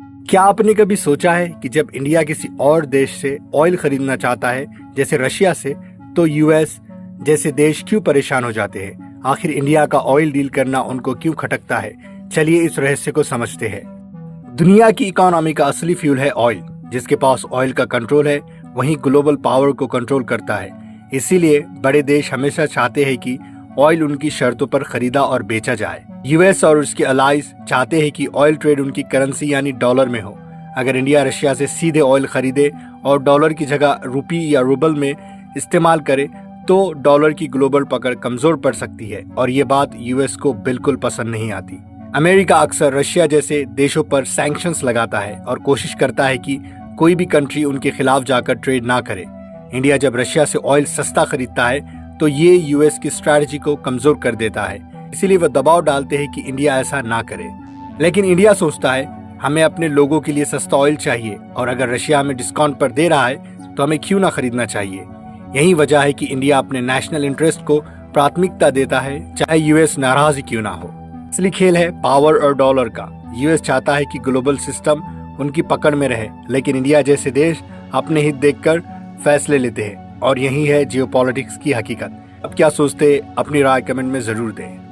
क्या आपने कभी सोचा है कि जब इंडिया किसी और देश से ऑयल खरीदना चाहता है, जैसे रशिया से, तो यूएस जैसे देश क्यों परेशान हो जाते हैं? आखिर इंडिया का ऑयल डील करना उनको क्यों खटकता है? चलिए इस रहस्य को समझते हैं। दुनिया की इकोनॉमी का असली फ्यूल है ऑयल। जिसके पास ऑयल का कंट्रोल है, वही ग्लोबल पावर को कंट्रोल करता है। इसीलिए बड़े देश हमेशा चाहते हैं कि ऑयल उनकी शर्तों पर खरीदा और बेचा जाए। यूएस और उसके अलाइज चाहते हैं कि ऑयल ट्रेड उनकी करेंसी यानी डॉलर में हो। अगर इंडिया रशिया से सीधे ऑयल खरीदे और डॉलर की जगह रुपी या रूबल में इस्तेमाल करे, तो डॉलर की ग्लोबल पकड़ कमजोर पड़ सकती है और ये बात यूएस को बिल्कुल पसंद नहीं आती। अमेरिका अक्सर रशिया जैसे देशों पर सैंक्शंस लगाता है और कोशिश करता है कि कोई भी कंट्री उनके खिलाफ जाकर ट्रेड ना करे। इंडिया जब रशिया से ऑयल सस्ता खरीदता है, तो ये यूएस की स्ट्रैटेजी को कमजोर कर देता है। इसीलिए वह दबाव डालते हैं कि इंडिया ऐसा ना करे। लेकिन इंडिया सोचता है, हमें अपने लोगों के लिए सस्ता ऑयल चाहिए और अगर रशिया हमें डिस्काउंट पर दे रहा है तो हमें क्यों ना खरीदना चाहिए। यही वजह है कि इंडिया अपने नेशनल इंटरेस्ट को प्राथमिकता देता है, चाहे यूएस नाराज ही क्यों ना हो। असली खेल है पावर और डॉलर का। यूएस चाहता है कि ग्लोबल सिस्टम उनकी पकड़ में रहे, लेकिन इंडिया जैसे देश अपने हित देखकर फैसले लेते हैं और यही है जियोपॉलिटिक्स की हकीकत। अब क्या सोचते हैं, अपनी राय कमेंट में जरूर दें।